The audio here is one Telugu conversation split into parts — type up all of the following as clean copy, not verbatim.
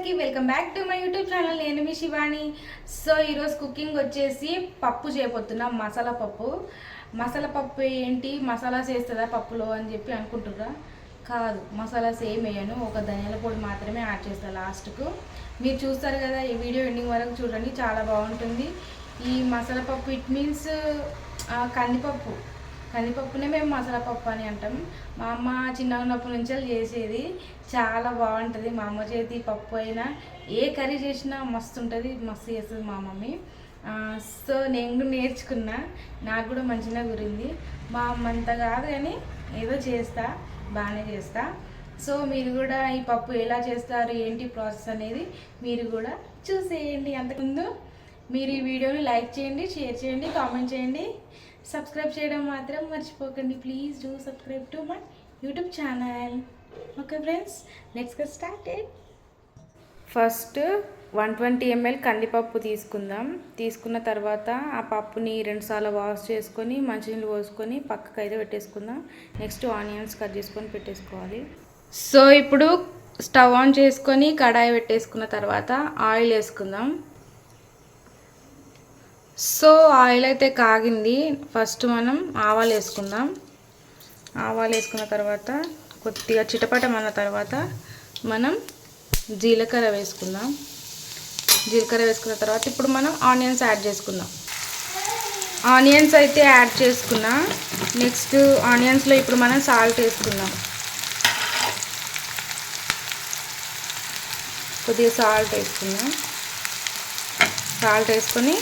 అందరికీ welcome back to my YouTube channel. నేను మీ శివాని. సో ఈరోజు కుకింగ్ వచ్చేసి పప్పు చేయబోతున్నా. మసాలా పప్పు ఏంటి, మసాలాస్ వేస్తుందా పప్పులో అని చెప్పి అనుకుంటుర్రా? కాదు, మసాలాస్ ఏం వేయను, ఒక ధనియాల పొడి మాత్రమే యాడ్ చేస్తాను లాస్ట్కు. మీరు చూస్తారు కదా, ఈ వీడియో ఎండింగ్ వరకు చూడండి, చాలా బాగుంటుంది. ఈ మసాలా పప్పు ఇట్ మీన్స్ కందిపప్పునే మేము మసాలా పప్పు అని అంటాం. మా అమ్మ చిన్నగా ఉన్నప్పటి నుంచి చేసేది, చాలా బాగుంటుంది. మా అమ్మ చేతి పప్పు అయినా ఏ కర్రీ చేసినా మస్తు ఉంటుంది, మస్తు చేస్తుంది మా మమ్మీ. సో నేను కూడా నేర్చుకున్నా, నాకు కూడా మంచిగా గురింది. మా అమ్మ అంత కాదు కానీ ఏదో చేస్తా, బాగానే చేస్తా. సో మీరు కూడా ఈ పప్పు ఎలా చేస్తారు, ఏంటి ప్రాసెస్ అనేది మీరు కూడా చూసేయండి. అంతకుముందు మీరు ఈ వీడియోని లైక్ చేయండి, షేర్ చేయండి, కామెంట్ చేయండి, సబ్స్క్రైబ్ చేయడం మాత్రం మర్చిపోకండి. Please do subscribe to my YouTube channel. Okay friends, let's get started. First 120 ml కందిపప్పు తీసుకున్న తర్వాత ఆ పప్పుని 2 సార్లు వాష్ చేసుకొని మంచినీళ్ళు పోసుకొని పక్కకు అయితే పెట్టేసుకుందాం. నెక్స్ట్ ఆనియన్స్ కట్ చేసుకొని పెట్టేసుకోవాలి. సో ఇప్పుడు స్టవ్ ఆన్ చేసుకొని కడాయి పెట్టేసుకున్న తర్వాత ఆయిల్ వేసుకుందాం. సో ఆయిల్ అయితే కాగింది. ఫస్ట్ మనం ఆవాలు వేసుకుందాం. ఆవాలు వేసుకున్న తర్వాత కొద్దిగా చిటపటమన్న తర్వాత మనం జీలకర్ర వేసుకుందాం. జీలకర్ర వేసుకున్న తర్వాత ఇప్పుడు మనం ఆనియన్స్ యాడ్ చేసుకుందాం. ఆనియన్స్ అయితే యాడ్ చేసుకున్నా. నెక్స్ట్ ఆనియన్స్లో ఇప్పుడు మనం సాల్ట్ వేసుకుందాం. కొద్దిగా సాల్ట్ వేసుకుందాం. సాల్ట్ వేసుకొని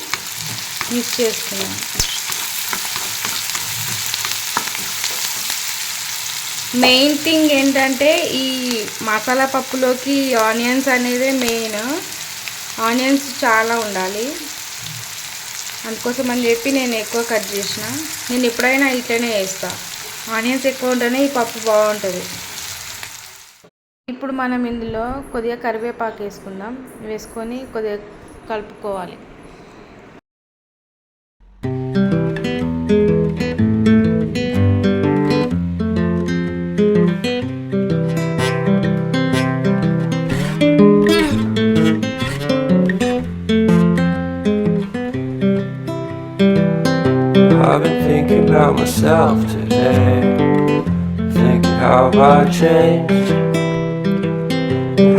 మిక్స్ చేసుకున్నాం. మెయిన్ థింగ్ ఏంటంటే ఈ మసాలా పప్పులోకి ఆనియన్స్ అనేది మెయిన్. ఆనియన్స్ చాలా ఉండాలి, అందుకోసం అని చెప్పి నేను ఎక్కువ కట్ చేసిన. నేను ఎప్పుడైనా ఇట్లనే వేస్తాను, ఆనియన్స్ ఎక్కువ ఉంటేనే ఈ పప్పు బాగుంటుంది. ఇప్పుడు మనం ఇందులో కొద్దిగా కరివేపాకు వేసుకుందాం. వేసుకొని కొద్దిగా కలుపుకోవాలి. I've been thinking about myself today, thinking how I changed,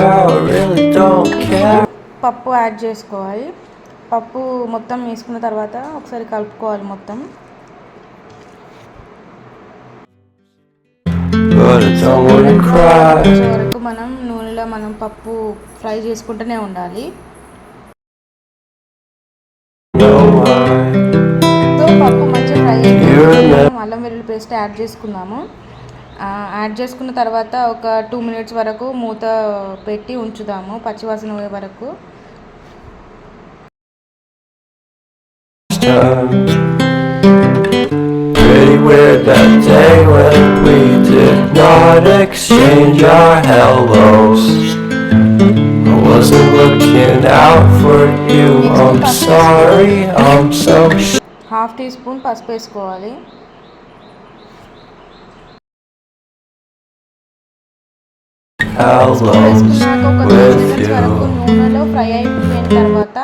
how I really don't care. పప్పు యాడ్ చేసుకోవాలి. పప్పు మొత్తం వేసుకున్న తర్వాత ఒకసారి కలుపుకోవాలి మొత్తం. వరకు మనం నూనెలో మనం పప్పు ఫ్రై చేసుకుంటూనే ఉండాలి. సో పప్పు మంచిగా ఫ్రై అయిపోయింది. అల్లం వెల్లుల్లి పేస్ట్ యాడ్ చేసుకుందాము. యాడ్ చేసుకున్న తర్వాత ఒక 2 minutes వరకు మూత పెట్టి ఉంచుదాము, పచ్చివాసన పోయే వరకు. Pretty weird that day when we did not exchange our hellos. I wasn't looking out for you. I'm sorry, I'm so ½ teaspoon పసుపు వేసుకోవాలి. వేసుకున్నాక ఒక 3 minutes వరకు నూనెలో ఫ్రై అయిపోయిన తర్వాత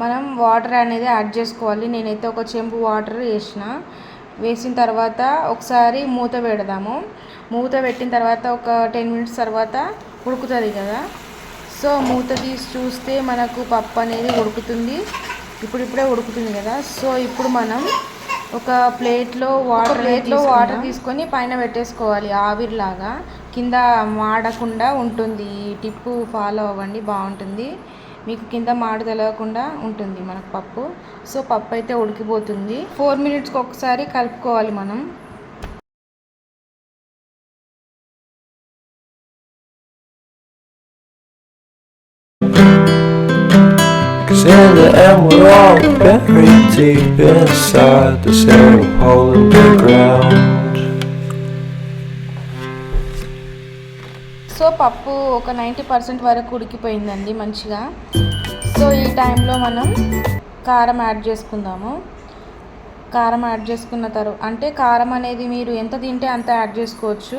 మనం వాటర్ అనేది యాడ్ చేసుకోవాలి. నేనైతే ఒక చెంబు వాటర్ వేసిన తర్వాత ఒకసారి మూత పెడదాము. మూత పెట్టిన తర్వాత ఒక 10 minutes తర్వాత ఉడుకుతుంది కదా. సో మూత తీసి చూస్తే మనకు పప్పు అనేది ఉడుకుతుంది. ఇప్పుడిప్పుడే ఉడుకుతుంది కదా. సో ఇప్పుడు మనం ఒక ప్లేట్లో వాటర్ తీసుకొని పైన పెట్టేసుకోవాలి, ఆవిరిలాగా. కింద మాడకుండా ఉంటుంది. ఈ టిప్పు ఫాలో అవ్వండి, బాగుంటుంది. మీకు కింద మాడ తెలవకుండా ఉంటుంది మనకు పప్పు. సో పప్పు అయితే ఉడికిపోతుంది. 4 minutesకి ఒకసారి కలుపుకోవాలి మనం. Cause in the end we're all buried deep inside the same hole in the ground. So పప్పు ఒక 90% వరకు ఉడికిపోయిందండి మంచిగా. సో ఈ టైంలో మనం కారం యాడ్ చేసుకుందాము. కారం యాడ్ చేసుకున్న తర్వాత, అంటే కారం అనేది మీరు ఎంత తింటే అంత యాడ్ చేసుకోవచ్చు.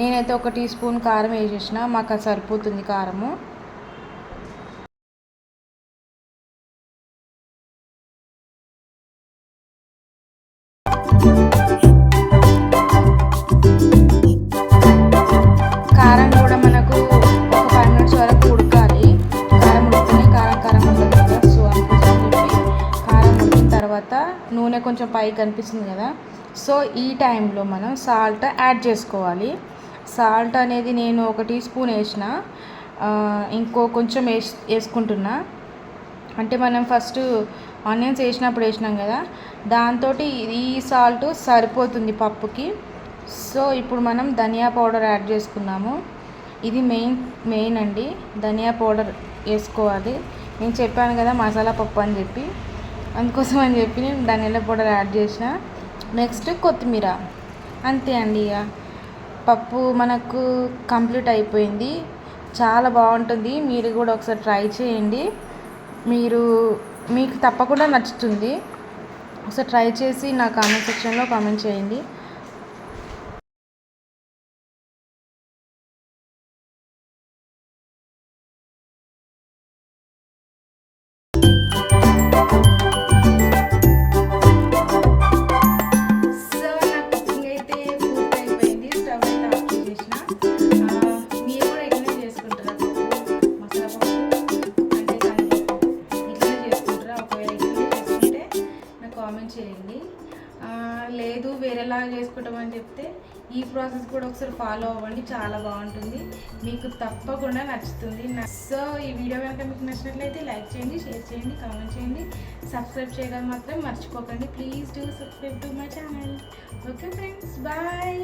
నేనైతే 1 టీ స్పూన్ కారం వేసేసిన, మాకు అది సరిపోతుంది కారము. కొంచెం పైకి కనిపిస్తుంది కదా. సో ఈ టైంలో మనం సాల్ట్ యాడ్ చేసుకోవాలి. సాల్ట్ అనేది నేను 1 టీ స్పూన్ వేసిన, ఇంకో కొంచెం వేసుకుంటున్నా. అంటే మనం ఫస్ట్ ఆనియన్స్ వేసినప్పుడు వేసినాం కదా, దాంతో ఈ సాల్ట్ సరిపోతుంది పప్పుకి. సో ఇప్పుడు మనం ధనియా పౌడర్ యాడ్ చేసుకున్నాము. ఇది మెయిన్ అండి, ధనియా పౌడర్ వేసుకోవాలి. నేను చెప్పాను కదా మసాలా పప్పు అని చెప్పి, అందుకోసం అని చెప్పి నేను ధనియాల పౌడర్ యాడ్ చేసిన. నెక్స్ట్ కొత్తిమీర, అంతే అండి. ఇక పప్పు మనకు కంప్లీట్ అయిపోయింది. చాలా బాగుంటుంది, మీరు కూడా ఒకసారి ట్రై చేయండి. మీకు తప్పకుండా నచ్చుతుంది. ఒకసారి ట్రై చేసి నా కామెంట్ సెక్షన్లో కామెంట్ చేయండి. చేయండి. లేదు వేరేలాగా చేసుకుంటామని చెప్తే ఈ ప్రాసెస్ కూడా ఒకసారి ఫాలో అవ్వండి, చాలా బాగుంటుంది, మీకు తప్పకుండా నచ్చుతుంది. సో ఈ వీడియో కనుక మీకు నచ్చినట్లయితే లైక్ చేయండి, షేర్ చేయండి, కామెంట్ చేయండి, సబ్స్క్రైబ్ చేయడం మాత్రం మర్చిపోకండి. Please do subscribe to my channel. Okay friends, bye.